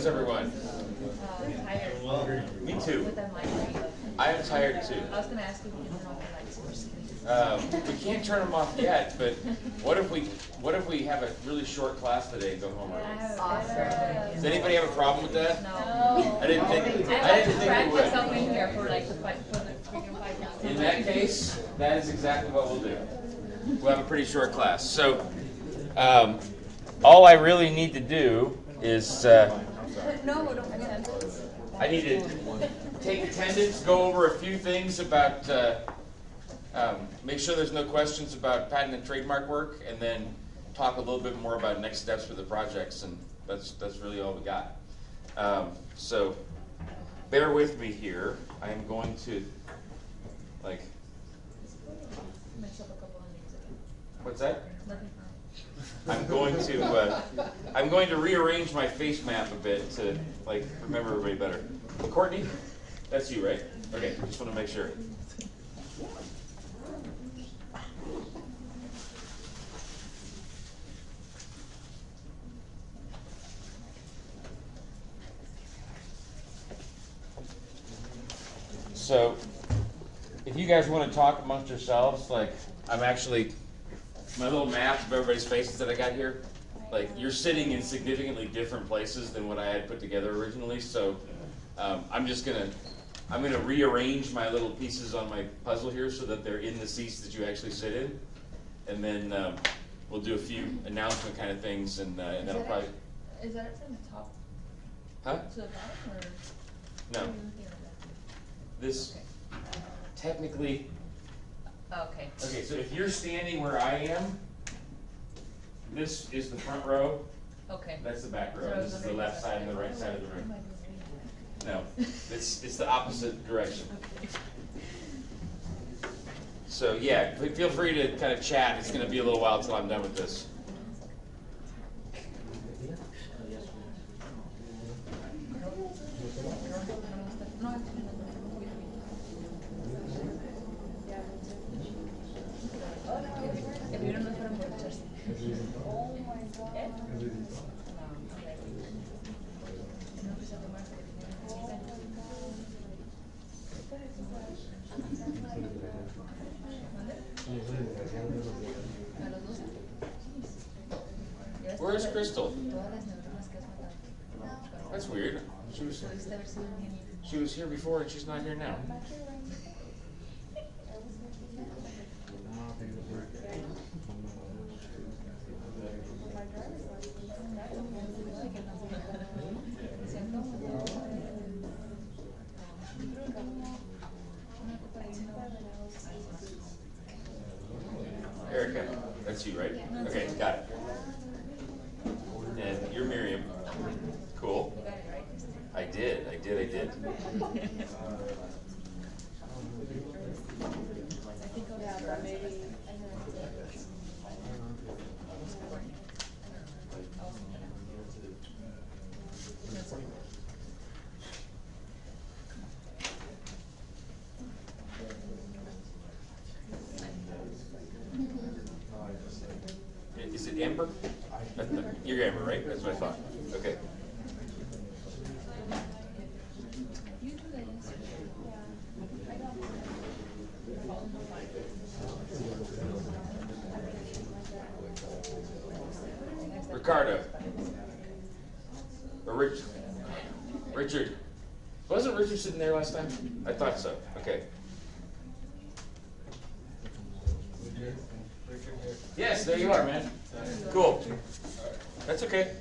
is everyone? Tired. Me too. With that migraine. I am tired too. I was going to ask if you can turn off the lights. We can't turn them off yet, but what if we have a really short class today and go home early? Awesome. Does anybody have a problem with that? No. I didn't think we Practice would. myself in here for like the freaking 5 minutes. In that case, that is exactly what we'll do. We'll have a pretty short class. So, all I really need to do is No, don't forget. I need to take attendance, go over a few things about, make sure there's no questions about patent and trademark work, and then talk a little bit more about next steps for the projects, and that's really all we got. So bear with me here. I am going to, what's that? I'm going to rearrange my face map a bit to remember everybody better. Courtney, that's you, right? Okay, just want to make sure. So, if you guys want to talk amongst yourselves, I'm actually, my little maps of everybody's faces that I got here, you're sitting in significantly different places than what I had put together originally, so I'm going to rearrange my little pieces on my puzzle here so that they're in the seats that you actually sit in, and then we'll do a few announcement kind of things, and that'll probably... Is that from the top Huh? to the bottom, or? No. This, technically... Okay. Okay, so if you're standing where I am, this is the front row. Okay. That's the back row. This is the left side and the right side of the room. No, it's the opposite direction. So yeah, feel free to kind of chat. It's going to be a little while until I'm done with this. Where's Crystal? That's weird. She was here before and she's not here now. Erica, that's you, right? Okay, got it. And you're Miriam. Cool. I did. Is it Amber? You're Amber, right? That's what I thought. Okay. Ricardo. Or Richard. Wasn't Richard sitting there last time? I thought so. Okay. Yes, there you are, man. Cool. That's okay.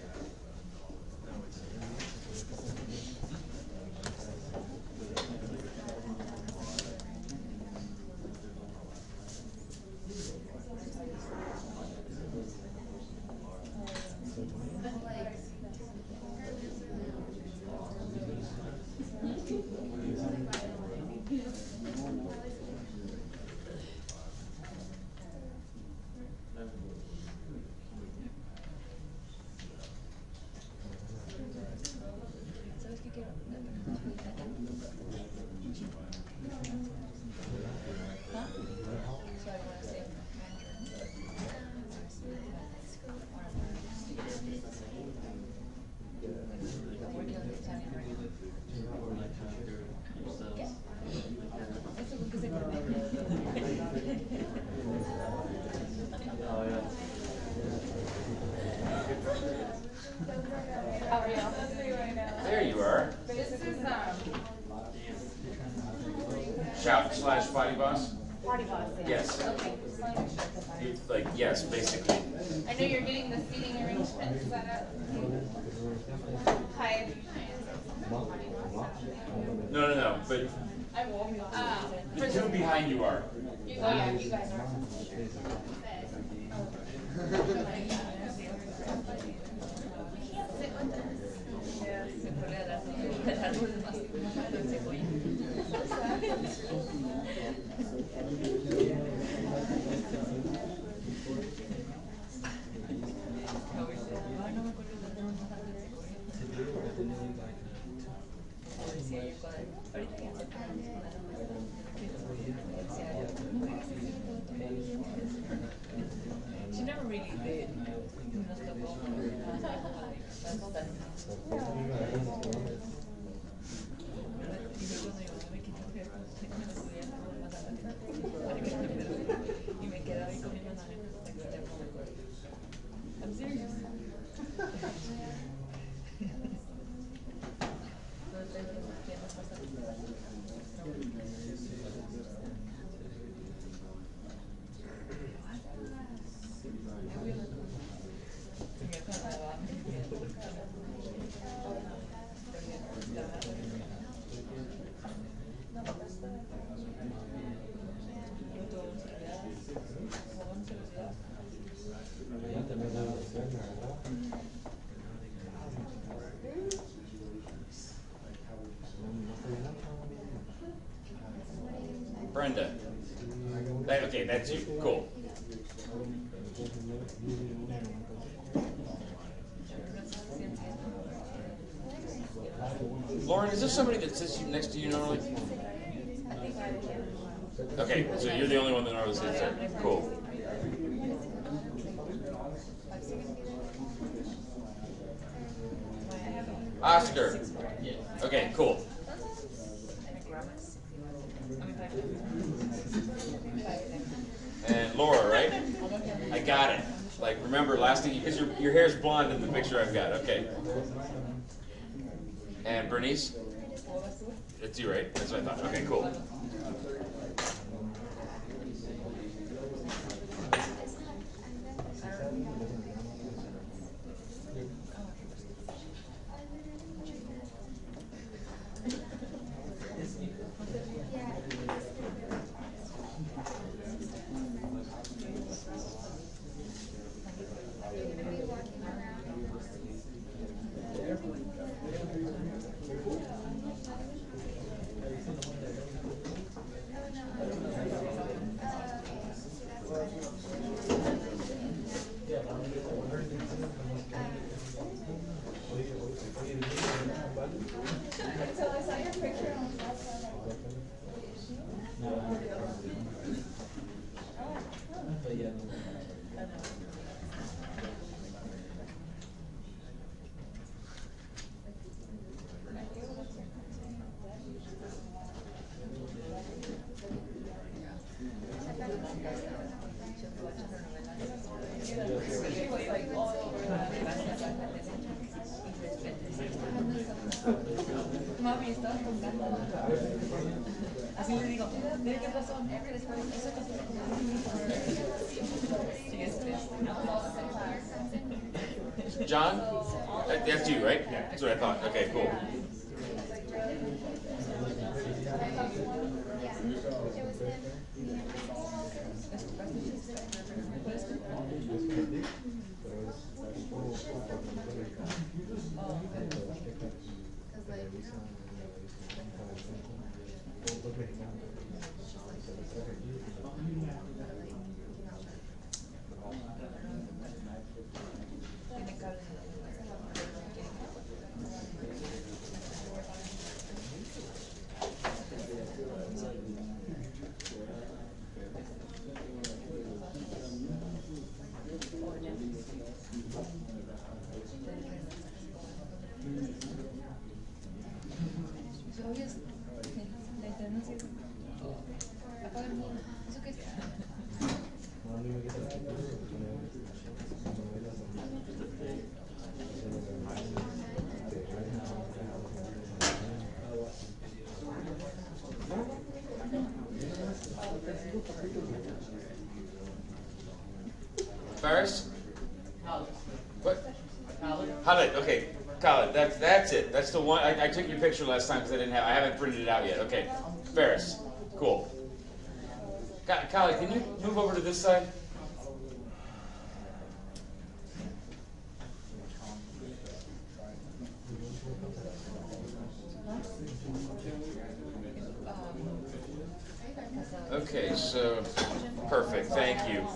like, yes, basically. I know you're getting the seating arrangement. Is that it? Hi. No, but I will. the two behind you are. You, oh yeah, you guys are. She never really did. I'm serious. Brenda. Okay, that's you. Cool. Lauren, is there somebody that sits next to you normally? Okay, so you're the only one that normally sits there. Cool. Oscar. Okay, cool. And Laura, right? I got it. Like, remember last thing, because your hair's blonde in the picture I've got. Okay. And Bernice? It's you, right? That's what I thought. Okay, cool. Mami, estaba jugando. Así le digo, ¿de qué razón? Esa cosa se como... Sí, John? That's you, right? That's what I thought. Okay, cool. Ferris? What? Khalid. Okay, Khalid. That's it. That's the one. I took your picture last time because I haven't printed it out yet. Okay, Ferris. Cool. Khalid, can you move over to this side? Okay, so perfect. Thank you.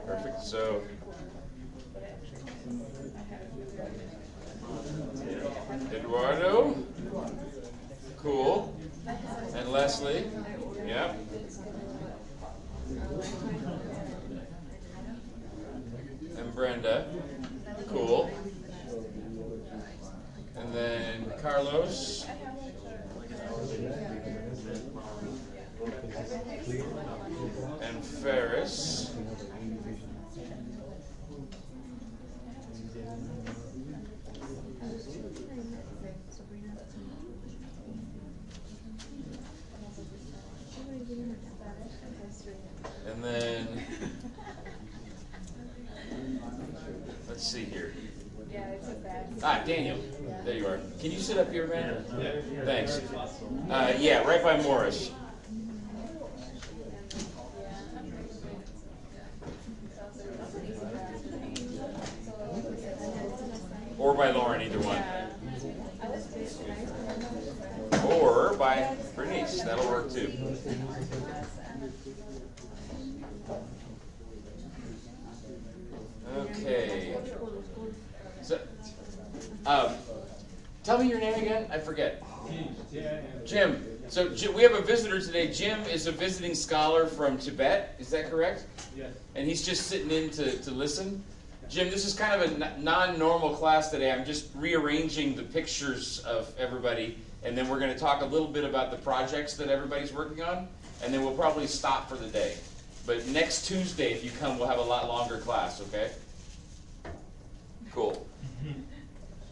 Perfect. So, Eduardo, cool, and Leslie, yep. And Brenda, cool. And then Carlos. And Ferris. And then, let's see here. Daniel. There you are. Can you sit up here, man? Yeah. Thanks. Yeah, right by Morris. Or by Lauren, either one. Or by Bernice. That'll work too. Okay. So, tell me your name again. I forget. Jim. So we have a visitor today. Jim is a visiting scholar from Tibet. Is that correct? Yes. And he's just sitting in to listen. Jim, this is kind of a non-normal class today. I'm just rearranging the pictures of everybody, and then we're going to talk a little bit about the projects that everybody's working on, and then we'll probably stop for the day. But next Tuesday, if you come, we'll have a lot longer class, okay? Cool.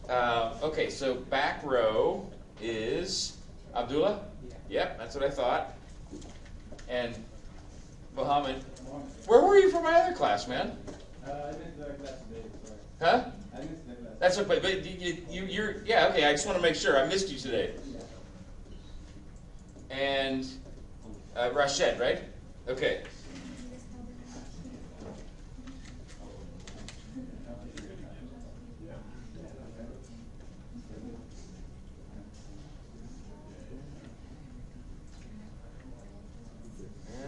Okay, so back row is Abdullah? Yep, that's what I thought. And Mohammed. Where were you for my other class, man? I missed the class today, sorry. Huh? I missed the class. That's okay, but you're, yeah, okay, I just want to make sure. I missed you today. And Rashid, right? Okay.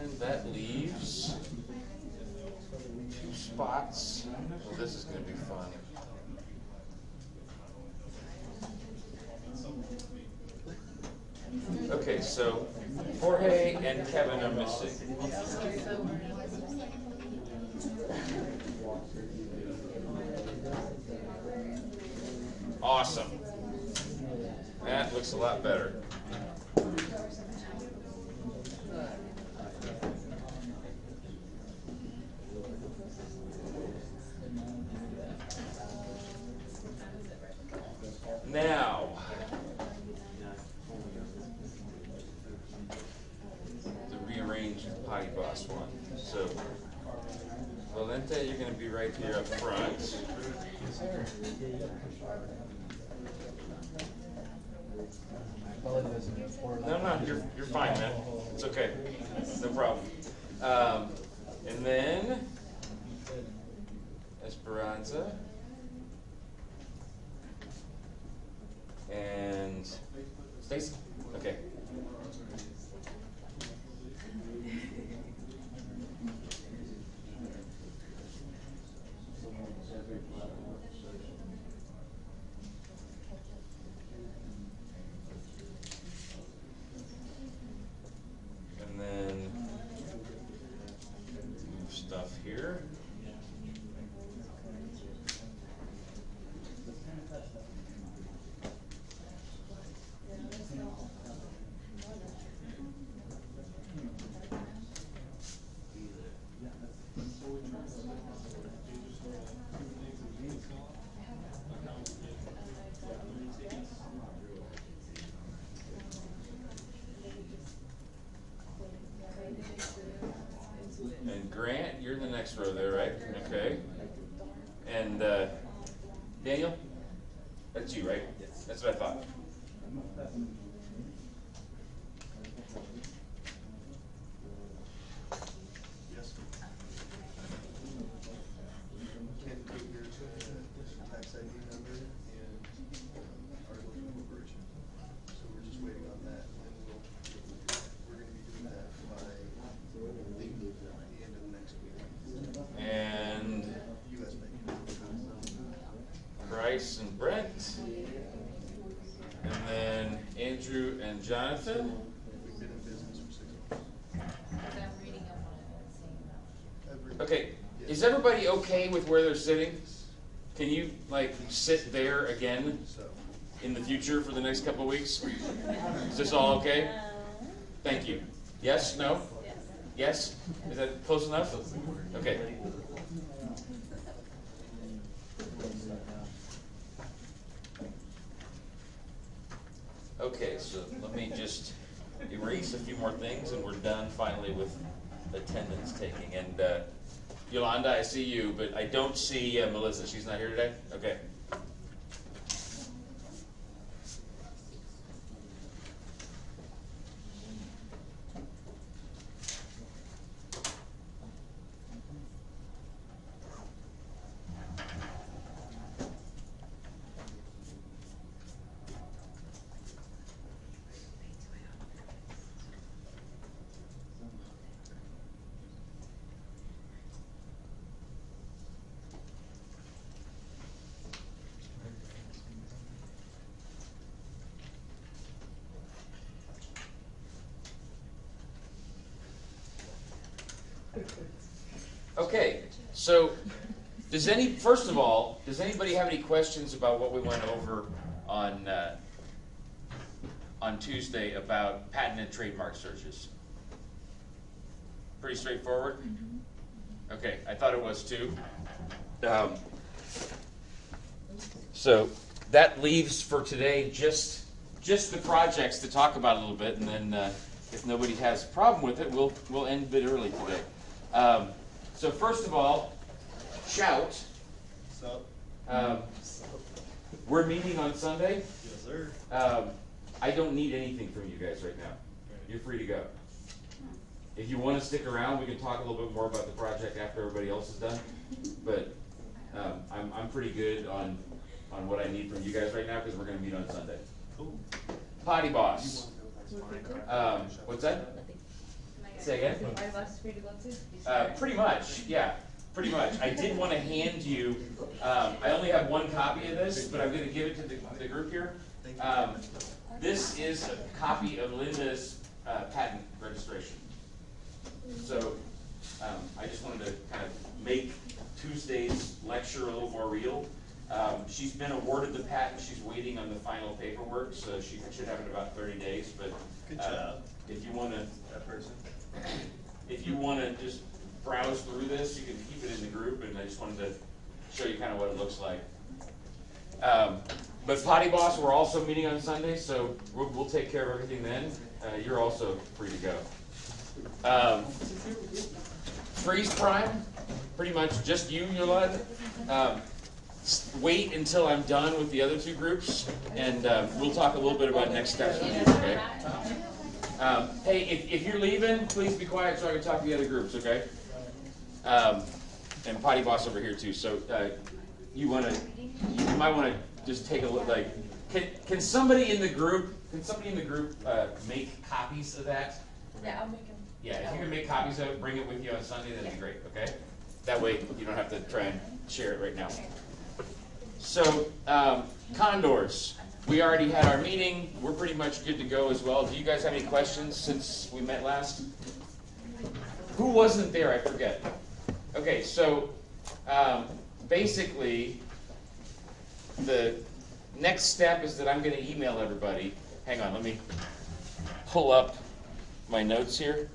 And that leaves 2 spots. Well, this is going to be fun. Okay, so Jorge and Kevin are missing. Awesome. That looks a lot better. Now, to rearrange the Potty Boss one. So, Valente, you're going to be right here up front. No, you're fine, man. It's okay. No problem. And then, Esperanza. And Stacy? Okay. And then move stuff here. And Daniel? That's you, right? Yes. That's what I thought. Yes. Can't put your tax ID number and article of incorporation. So we're just waiting on that, and we're going to be doing that by the end of next week. And U.S. Bank. Bryce and Brent. And then Andrew and Jonathan. We've been in business for 6 months. Because I'm reading up on it and seeing that. Okay, is everybody okay with where they're sitting? Can you like sit there again So, in the future for the next couple of weeks? Is this all okay? Thank you. Yes? No? Yes? Is that close enough? Okay. Okay, so let me just erase a few more things and we're done finally with attendance taking. And Yolanda, I see you, but I don't see Melissa. She's not here today? Okay. Okay, so first of all, does anybody have any questions about what we went over on Tuesday about patent and trademark searches? Pretty straightforward? Okay, I thought it was too. So that leaves for today just the projects to talk about a little bit, and then if nobody has a problem with it, we'll end a bit early today. So first of all, shout. so, We're meeting on Sunday. yes, sir. I don't need anything from you guys right now. You're free to go. If you want to stick around, we can talk a little bit more about the project after everybody else is done. But I'm pretty good on what I need from you guys right now because we're going to meet on Sunday. Cool. Potty Boss. What's that? Say again? Are buses free to go to? Pretty much, yeah. Pretty much. I did want to hand you, I only have one copy of this, but I'm going to give it to the group here. This is a copy of Linda's patent registration. So I just wanted to kind of make Tuesday's lecture a little more real. She's been awarded the patent. She's waiting on the final paperwork, so she should have it in about 30 days. But Good job. if you want to, That person. if you want to just browse through this, you can keep it in the group, and I just wanted to show you kind of what it looks like. But Potty Boss, we're also meeting on Sunday, so we'll take care of everything then. You're also free to go. Freeze Prime, pretty much just you, Yolanda. Wait until I'm done with the other two groups, and we'll talk a little bit about next steps with you, okay? Hey, if you're leaving, please be quiet so I can talk to the other groups, okay? And Potty Boss over here too. So you might want to just take a look. Like, can somebody in the group make copies of that? Yeah, I'll make them. Yeah, if you can make copies of it, bring it with you on Sunday. That'd be great. Okay. That way you don't have to try and share it right now. So condors. We already had our meeting. We're pretty much good to go as well. Do you guys have any questions since we met last? Who wasn't there? I forget. Okay, so basically, the next step is that I'm going to email everybody. Hang on, let me pull up my notes here.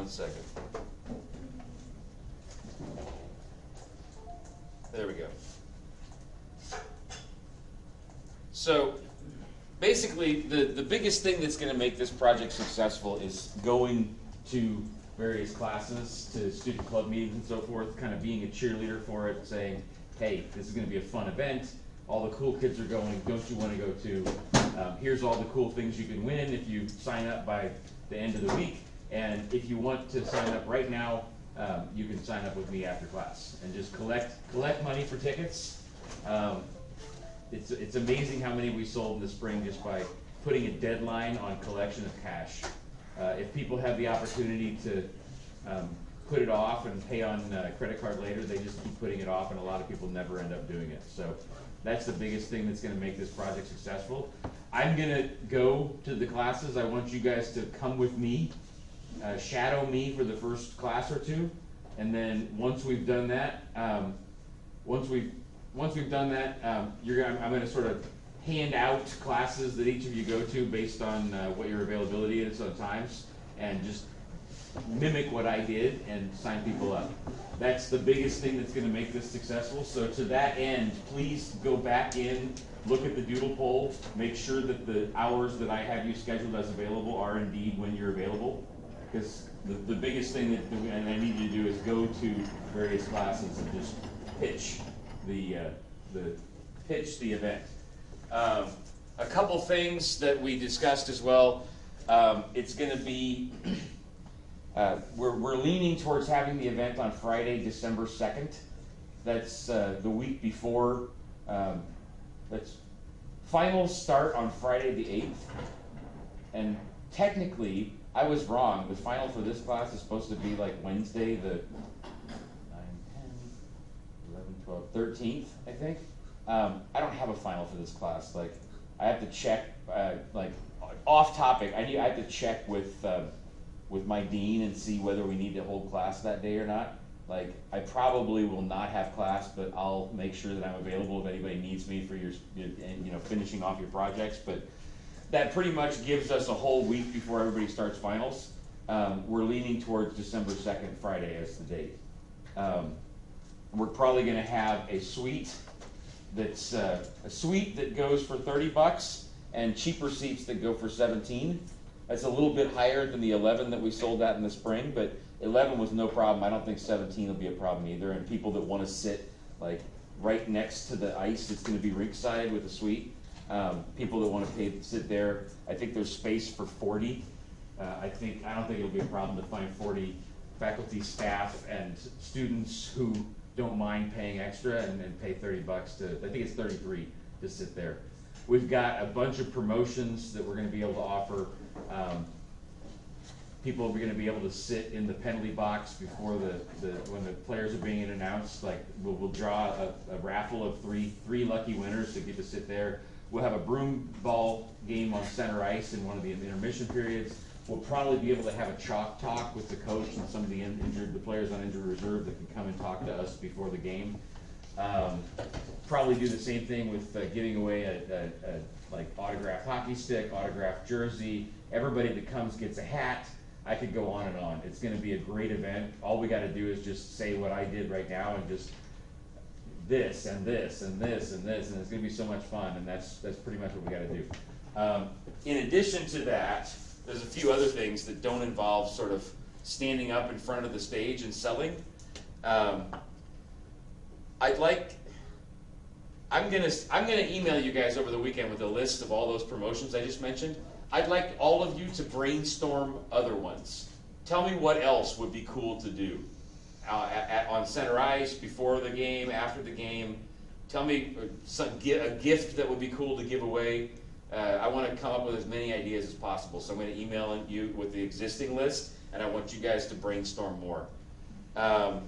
1 second. There we go. So basically, the biggest thing that's going to make this project successful is going to various classes, to student club meetings and so forth, kind of being a cheerleader for it, saying, hey, this is going to be a fun event. All the cool kids are going. Don't you want to go too? Here's all the cool things you can win if you sign up by the end of the week. And if you want to sign up right now, you can sign up with me after class and just collect money for tickets. It's amazing how many we sold in the spring just by putting a deadline on collection of cash. If people have the opportunity to put it off and pay on credit card later, they just keep putting it off, and a lot of people never end up doing it. So that's the biggest thing that's going to make this project successful. I'm going to go to the classes. I want you guys to come with me, shadow me for the first class or two, and then once we've done that, I'm going to sort of hand out classes that each of you go to based on what your availability is on times, and just mimic what I did and sign people up. That's the biggest thing that's going to make this successful. So to that end, please go back in, look at the doodle poll, make sure that the hours that I have you scheduled as available are indeed when you're available. Because the biggest thing that I need you to do is go to various classes and just pitch the event. A couple things that we discussed as well. It's going to be we're leaning towards having the event on Friday, December 2nd. That's the week before. That's finals start on Friday the 8th, and technically I was wrong. The final for this class is supposed to be like Wednesday the 9, 10, 11, 12, 13th, I think. I don't have a final for this class. Like, I have to check, like, off topic, I have to check with my dean and see whether we need to hold class that day or not. Like, I probably will not have class, but I'll make sure that I'm available if anybody needs me for your finishing off your projects. But that pretty much gives us a whole week before everybody starts finals. We're leaning towards December 2nd, Friday, as the date. We're probably going to have a suite that's a suite that goes for $30 and cheaper seats that go for $17. That's a little bit higher than the 11 that we sold at in the spring, but 11 was no problem. I don't think 17 will be a problem either. And people that want to sit like right next to the ice, it's going to be rinkside with a suite. People that want to sit there, I think there's space for 40. I don't think it'll be a problem to find 40 faculty, staff, and students who don't mind paying extra and pay $30 to, I think it's 33 to sit there. We've got a bunch of promotions that we're going to be able to offer. People are going to be able to sit in the penalty box before when the players are being announced. Like, we'll draw a raffle of three lucky winners to get to sit there. We'll have a broom ball game on center ice in one of the intermission periods. We'll probably be able to have a chalk talk with the coach and some of the players on injured reserve that can come and talk to us before the game. Probably do the same thing with giving away a like autographed hockey stick, autographed jersey. Everybody that comes gets a hat. I could go on and on. It's going to be a great event. All we got to do is just say what I did right now and just this and this and this and this, and it's going to be so much fun. And that's pretty much what we got to do. In addition to that, there's a few other things that don't involve sort of standing up in front of the stage and selling. I'm gonna email you guys over the weekend with a list of all those promotions I just mentioned. I'd like all of you to brainstorm other ones. Tell me what else would be cool to do on center ice, before the game, after the game. Tell me a gift that would be cool to give away. I want to come up with as many ideas as possible, so I'm going to email you with the existing list, and I want you guys to brainstorm more. I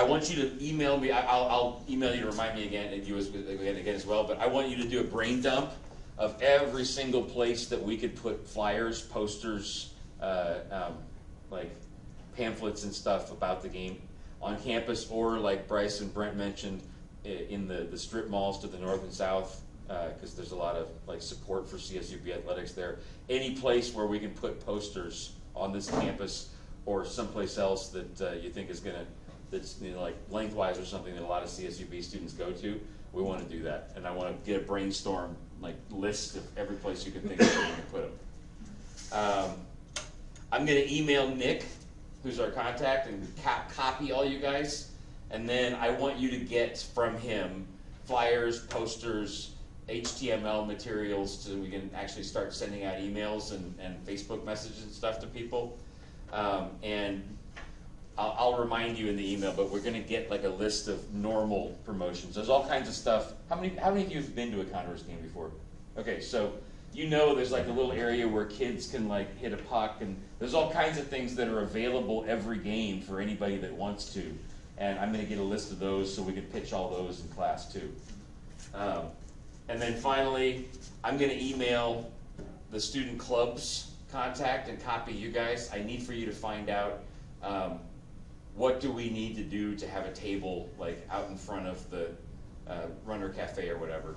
want you to email me. I'll email you to remind me again, and you again as well. But I want you to do a brain dump of every single place that we could put flyers, posters, like pamphlets and stuff about the game on campus, or like Bryce and Brent mentioned, in the strip malls to the north and south, because there's a lot of like support for CSUP athletics there. Any place where we can put posters on this campus or someplace else that you think is that's like lengthwise or something that a lot of CSUB students go to, we want to do that. And I want to get a brainstorm like list of every place you can think of where you can put them. I'm going to email Nick, who's our contact, and copy all you guys. And then I want you to get from him flyers, posters, HTML materials so we can actually start sending out emails and Facebook messages and stuff to people. And I'll remind you in the email, but we're going to get like a list of normal promotions. There's all kinds of stuff. How many of you have been to a Condors game before? Okay, so you know there's like a little area where kids can like hit a puck, and there's all kinds of things that are available every game for anybody that wants to. And I'm going to get a list of those so we can pitch all those in class too. And then finally, I'm going to email the student club's contact and copy you guys. I need for you to find out what do we need to do to have a table like out in front of the Runner Cafe or whatever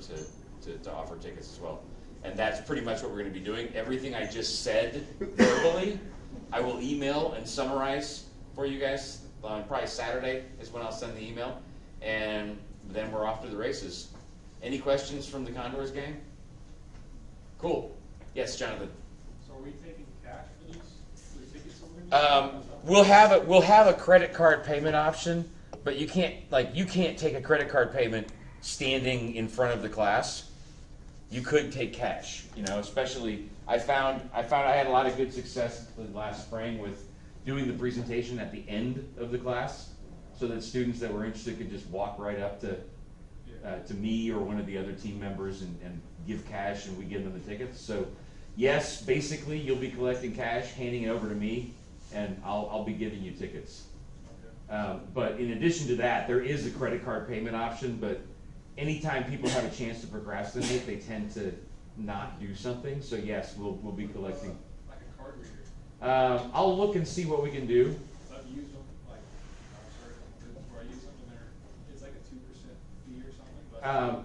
to offer tickets as well. And that's pretty much what we're going to be doing. Everything I just said verbally, I will email and summarize for you guys. Probably Saturday is when I'll send the email. And then we're off to the races. Any questions from the Condors game? Cool. Yes, Jonathan. So are we taking cash for these tickets? We'll have a credit card payment option, but you can't take a credit card payment standing in front of the class. You could take cash, especially I found I had a lot of good success last spring with doing the presentation at the end of the class so that students that were interested could just walk right up to me or one of the other team members and give cash, and we give them the tickets. So yes, basically you'll be collecting cash, handing it over to me, and I'll be giving you tickets. But in addition to that, there is a credit card payment option, but anytime people have a chance to procrastinate, they tend to not do something. So yes, we'll be collecting. Like a card reader. I'll look and see what we can do. I've used them, like, where I use them and it's like a 2% fee or something. But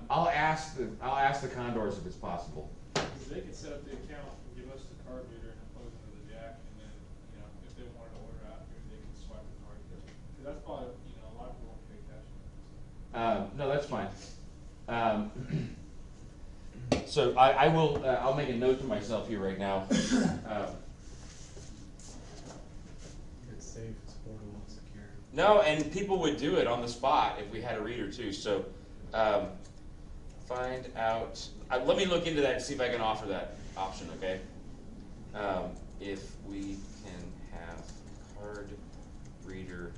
I'll ask the Condors if it's possible. because they can set up the account and give us the card reader and then plug it into the jack, and then, if they wanted to order after, they can swipe the card. Because that's probably, a lot of people won't pay cash. No, that's fine. So I will. I'll make a note to myself here right now. It's safe, it's portable, and secure. No, and people would do it on the spot if we had a reader too. So find out. Let me look into that and see if I can offer that option. Okay. If we can have card reader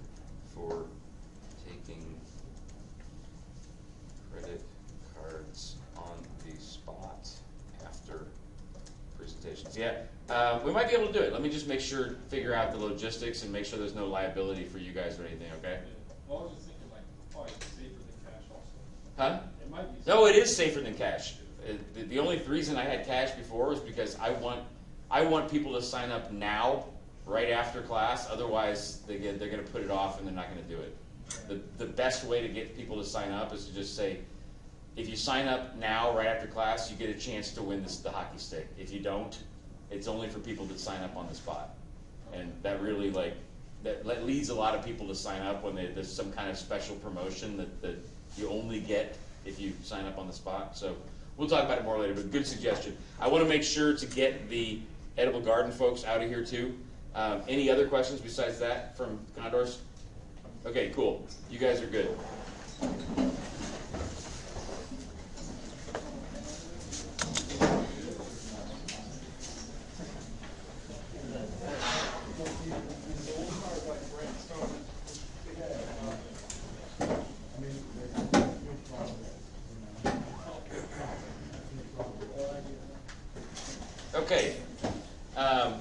for taking credit cards on the spot after presentations. Yeah, we might be able to do it. Let me just figure out the logistics and make sure there's no liability for you guys or anything, okay? Yeah. Well, I was just thinking, probably safer than cash also. Huh? It might be. No, it is safer than cash. The only reason I had cash before was because I want people to sign up now, right after class. Otherwise, they're going to put it off and they're not going to do it. The best way to get people to sign up is to just say, if you sign up now, right after class, you get a chance to win the hockey stick. If you don't, it's only for people that sign up on the spot. And that really that leads a lot of people to sign up when there's some kind of special promotion that you only get if you sign up on the spot. So we'll talk about it more later, but good suggestion. I want to make sure to get the Edible Garden folks out of here too. Any other questions besides that from Condors? Okay, cool. You guys are good. Okay,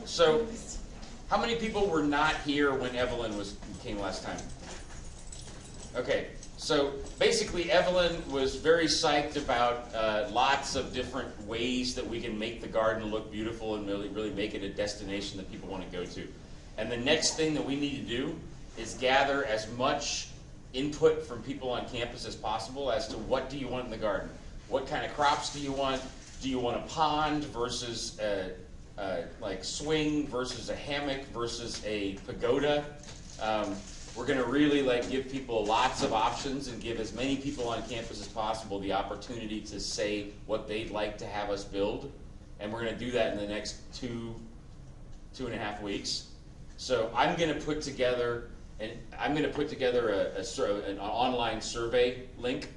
so how many people were not here when Evelyn came last time? Okay, so basically Evelyn was very psyched about lots of different ways that we can make the garden look beautiful and really make it a destination that people want to go to. And the next thing that we need to do is gather as much input from people on campus as possible as to what do you want in the garden. What kind of crops do you want? Do you want a pond versus like swing versus a hammock versus a pagoda. We're going to really like give people lots of options and give as many people on campus as possible the opportunity to say what they'd like to have us build. And we're going to do that in the next 2.5 weeks. So I'm going to put together an online survey link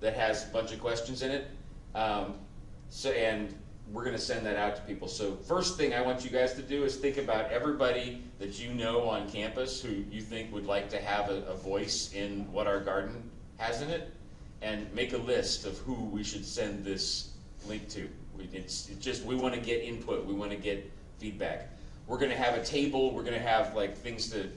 that has a bunch of questions in it. And we're going to send that out to people. So first thing I want you guys to do is think about everybody that you know on campus who you think would like to have a voice in what our garden has in it, and make a list of who we should send this link to. We want to get input. We want to get feedback. We're going to have a table. We're going to have like things to,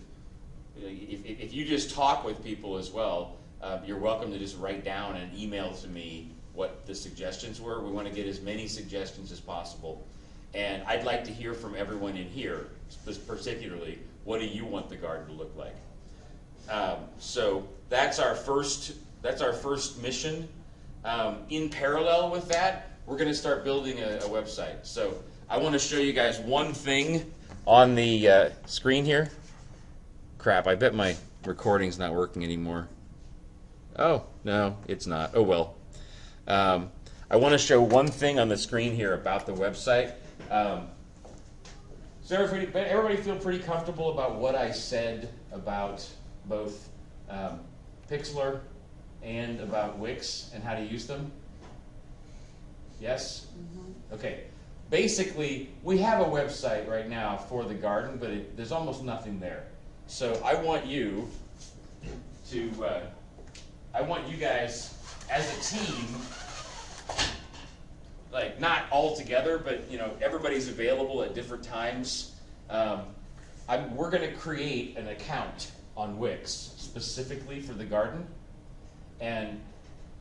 if you just talk with people as well, you're welcome to just write down and email to me what the suggestions were. We want to get as many suggestions as possible. And I'd like to hear from everyone in here, particularly, what do you want the garden to look like? So that's our first mission. In parallel with that, we're going to start building a website. So I want to show you guys one thing on the screen here. Crap, I bet my recording's not working anymore. Oh, no, it's not. Oh, well. I want to show one thing on the screen here about the website. So everybody feel pretty comfortable about what I said about both Pixlr and about Wix and how to use them? Yes? Mm-hmm. Okay. Basically, we have a website right now for the garden, but there's almost nothing there. So I want you guys as a team, like not all together, but everybody's available at different times. We're going to create an account on Wix specifically for the garden, and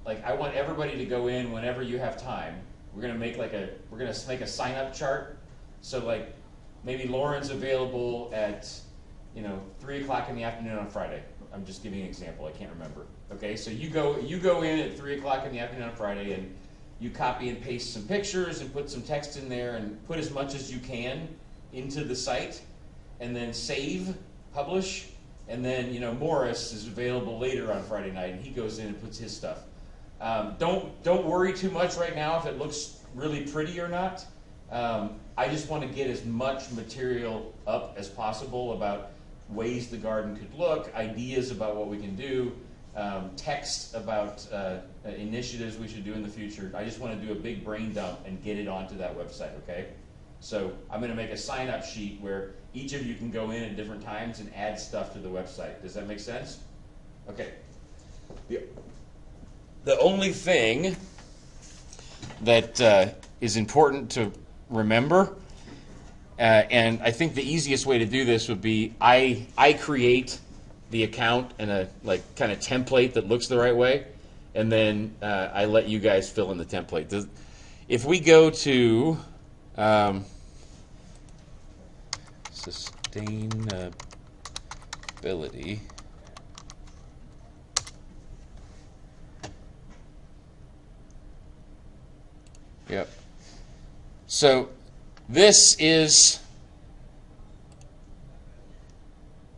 like I want everybody to go in whenever you have time. We're going to make a sign up chart. So like maybe Lauren's available at 3 o'clock in the afternoon on Friday. I'm just giving an example. I can't remember. Okay, so you go in at 3 o'clock in the afternoon on Friday, and you copy and paste some pictures and put some text in there and put as much as you can into the site, and then save, publish, and then Morris is available later on Friday night, and he goes in and puts his stuff. Don't worry too much right now if it looks really pretty or not. I just want to get as much material up as possible about ways the garden could look, ideas about what we can do, text about initiatives we should do in the future. I just want to do a big brain dump and get it onto that website, okay? So I'm going to make a sign-up sheet where each of you can go in at different times and add stuff to the website. Does that make sense? Okay. The only thing that is important to remember, and I think the easiest way to do this would be I create the account in a kind of template that looks the right way, and then I let you guys fill in the template. If we go to sustainability, yep. So this is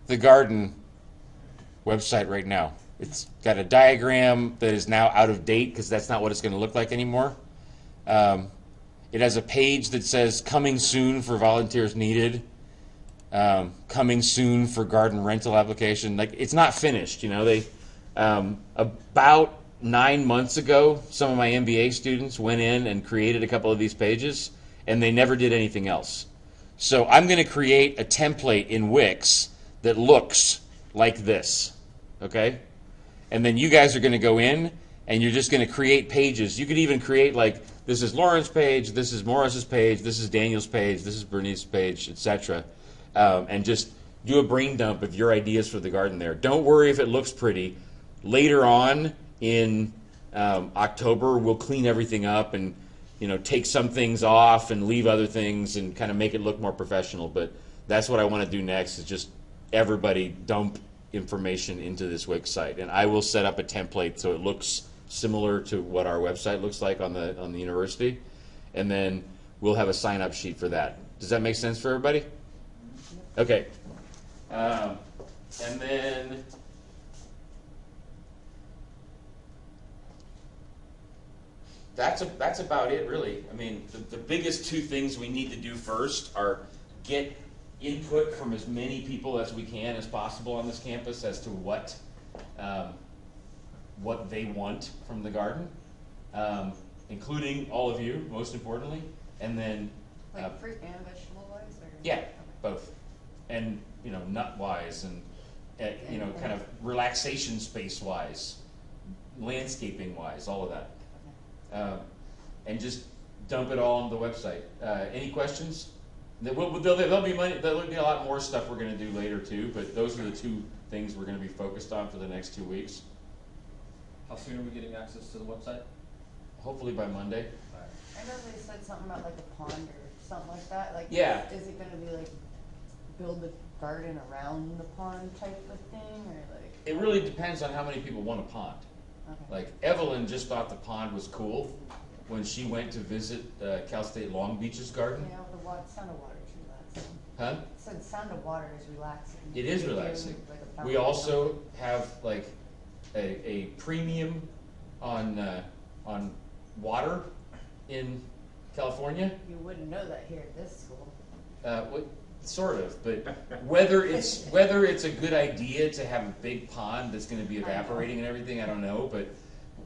the garden website right now. It's got a diagram that is now out of date because that's not what it's going to look like anymore. It has a page that says coming soon for volunteers needed, coming soon for garden rental application. Like, it's not finished. They about 9 months ago, some of my MBA students went in and created a couple of these pages, and they never did anything else. So I'm going to create a template in Wix that looks like this, okay? And then you guys are going to go in, and you're just going to create pages. You could even create, like, this is Lauren's page, this is Morris's page, this is Daniel's page, this is Bernice's page, etc. And just do a brain dump of your ideas for the garden there. Don't worry if it looks pretty. Later on in October, we'll clean everything up and take some things off and leave other things and kind of make it look more professional. But that's what I want to do next, is just everybody dump information into this Wix site, and I will set up a template so it looks similar to what our website looks like on the university, and then we'll have a sign-up sheet for that. Does that make sense for everybody? Okay. And then that's about it, really. I mean, the biggest two things we need to do first are get input from as many people as we can as possible on this campus as to what they want from the garden, including all of you, most importantly, and then Like fruit and vegetable wise, or? yeah, Okay. both, and nut wise, and kind of relaxation space wise, landscaping wise, all of that. And just dump it all on the website. Any questions? There'll be a lot more stuff we're going to do later too, but those are the two things we're going to be focused on for the next 2 weeks. How soon are we getting access to the website? Hopefully by Monday. I know they said something about like a pond or something like that. Like, Yeah. Is it gonna be like build a garden around the pond type of thing, or like? It really depends on how many people want a pond. Okay. Like Evelyn just thought the pond was cool when she went to visit Cal State Long Beach's garden. Yeah, sound of water is relaxing. Huh? It said sound of water is relaxing. It is They do, relaxing. like, a We fountain or also something. have like a premium on water in California. You wouldn't know that here at this school. Sort of, but whether it's a good idea to have a big pond that's going to be evaporating and everything, I don't know. But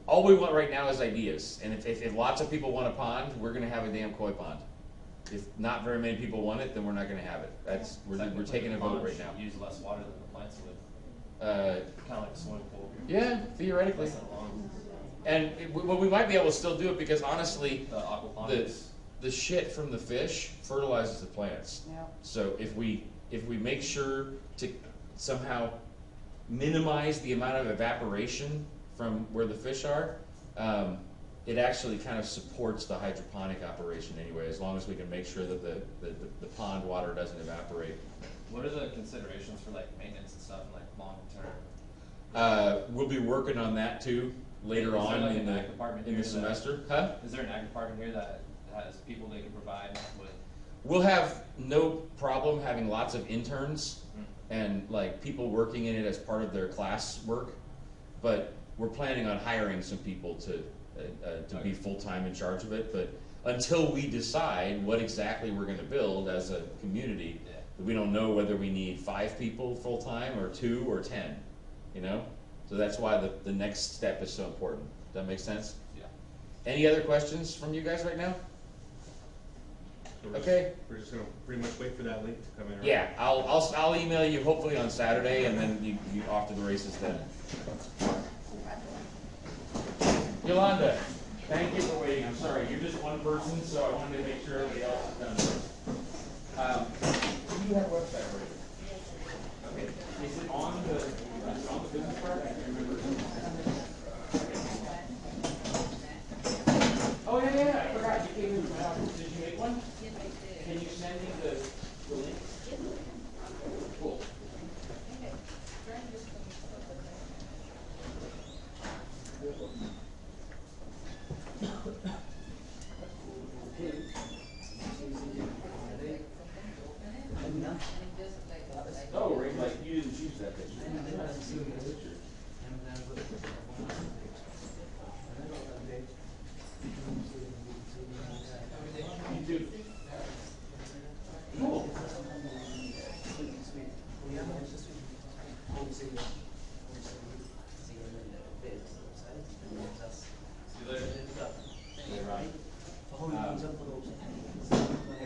all we want right now is ideas. And if lots of people want a pond, we're going to have a damn koi pond. If not very many people want it, then we're not going to have it. We're taking a vote right now. Use less water than the plants would. Kind of like a swimming pool. Yeah, theoretically. Less than long. And we might be able to still do it because honestly, The aquaponics. the shit from the fish fertilizes the plants. Yeah. So if we make sure to somehow minimize the amount of evaporation from where the fish are, it actually kind of supports the hydroponic operation anyway, as long as we can make sure that the pond water doesn't evaporate. What are the considerations for like maintenance and stuff, like long term? We'll be working on that too later Is there on like in an ag department the here that- semester. Huh? Is there an ag department here that has people they can provide with? We'll have no problem having lots of interns and like people working in it as part of their class work, but we're planning on hiring some people to be full-time in charge of it. But until we decide what exactly we're going to build as a community, we don't know whether we need 5 people full-time or 2 or 10. So that's why the next step is so important. Does that make sense? Yeah. Any other questions from you guys right now? So Okay. We're just gonna pretty much wait for that link to come in, right? Yeah, I'll email you hopefully on Saturday, and then you off to the races then. Yolanda, thank you for waiting. I'm sorry, you're just one person, so I wanted to make sure everybody else is done first. Do you have a website already? Okay. Is it on the business card? I can't remember. Oh yeah, I forgot. You gave me the office. Did you make one? Can you send me the link? Cool. Oh, right, like you didn't choose that picture. You too. Cool. Have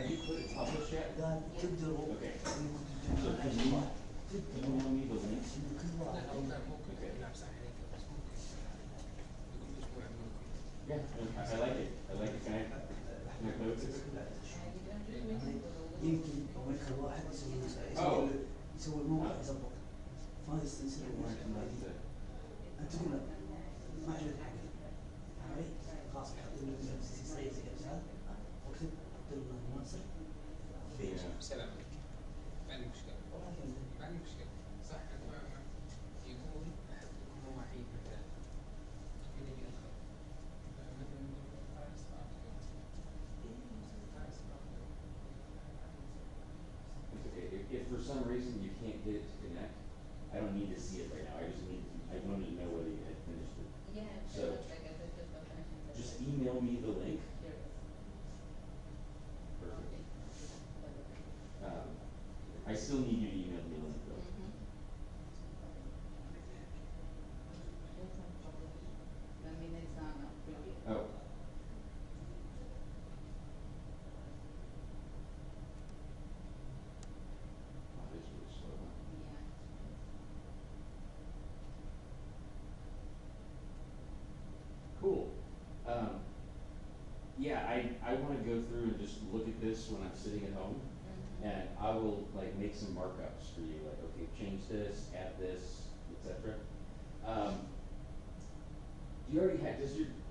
you put it published yet? Okay. So can you email me the link? Okay. Yeah, I like it. I like it. Can I play with it? Oh. سلام ما عندي مشكلة ما عندي مشكلة صح يقول مواعيد مثلا يجي يدخل مثلا email me the link? Here it is. Perfect. Okay. I still need you to email me the link though. That means it's on a preview. Oh. Oh, this is really slow, huh? Yeah. Cool. Yeah, I want to go through and just look at this when I'm sitting at home, and I will like make some markups for you, like, okay, change this, add this, etc. Do you already have,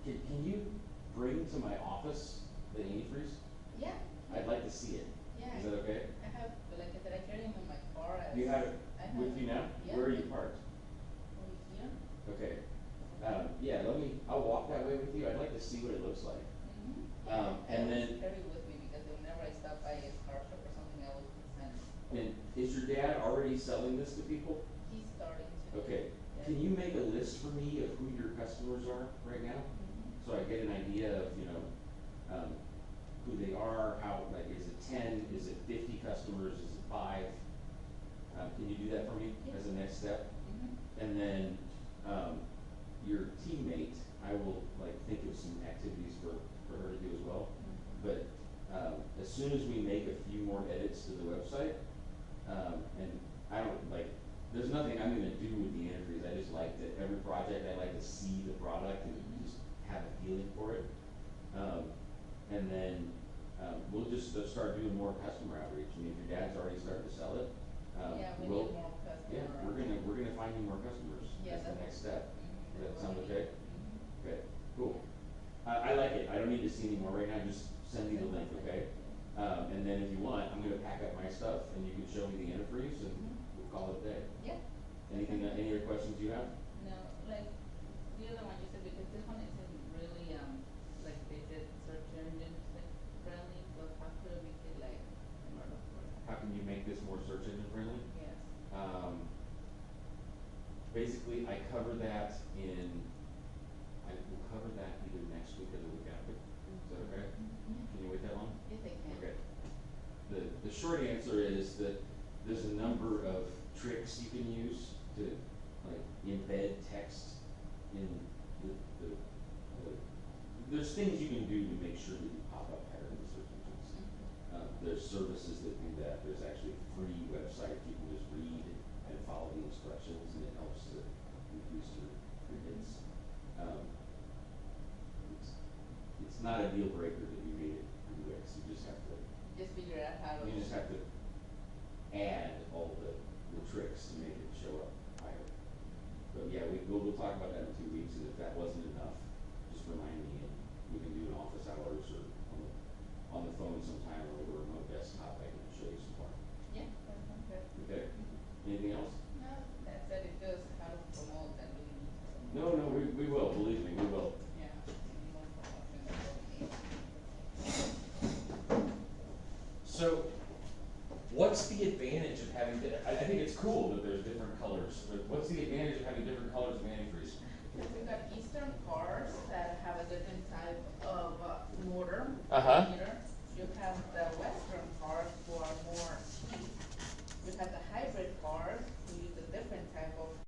can you bring to my office the antifreeze? Yeah. I'd like to see it. Yeah. Is that okay? I have, like I said, I carry him in my car. Do you have it I have with you now? Yeah. Where are you parked? Over here. Okay. Yeah, I'll walk that way with you. I'd like to see what it looks like. And then, carry it with me because whenever I stop by a car shop or something, I will send it. and is your dad already selling this to people? He's starting to. Okay. Yeah. Can you make a list for me of who your customers are right now? So I get an idea of, who they are, how, like, is it 10, is it 50 customers, is it 5? Can you do that for me as a next step? And then, your teammate, I will like think of some activities for her to do as well. But as soon as we make a few more edits to the website, and I don't like, there's nothing I'm gonna do with the antifreeze. I just like that every project, I like to see the product and just have a feeling for it. And then we'll just start doing more customer outreach. I mean, if your dad's already starting to sell it, Yeah, we we'll, need more customers. yeah, we're gonna find you more customers. Yeah, That's the that's- next step. Does that sound what we okay? need. Okay, cool. I like it. I don't need to see any more right now. Just send me the link, okay? And then if you want, I'm gonna pack up my stuff and you can show me the antifreeze and we'll call it a day. Yeah. Anything, any other questions you have? No, like the other one you said, because this one isn't really like they said search engine like friendly, so how could we get like more of How can you make this more search engine friendly? Yes. Basically, I cover that I will cover that either next week or the week after. Is that okay? Can you wait that long? Yes, I can. Okay. The short answer is that there's a number of tricks you can use to like embed text in there's things you can do to make sure that you pop up higher in the search engines. There's services that do that. There's actually a free website you can just read and follow the instructions, and it helps to reduce your hits. It's not a deal breaker that you made it UX. You just have to Just figure out how to. you just have to add all the tricks to make it show up higher. But yeah, we'll talk about that in 2 weeks, and if that wasn't enough, just remind me, and we can do an office hours or on the phone sometime or over a remote desktop. I can show you some more. Yeah, that sounds good. Okay. Anything else? No, that said, it just how to promote and really need to promote. No, we will. Believe me, we will. Yeah, we need more promotion, that's what we need. So, what's the advantage of having? I think it's cool that there's different colors. But what's the advantage of having different colors of antifreeze? Because we've got Eastern cars that have a different type of motor. Uh-huh. You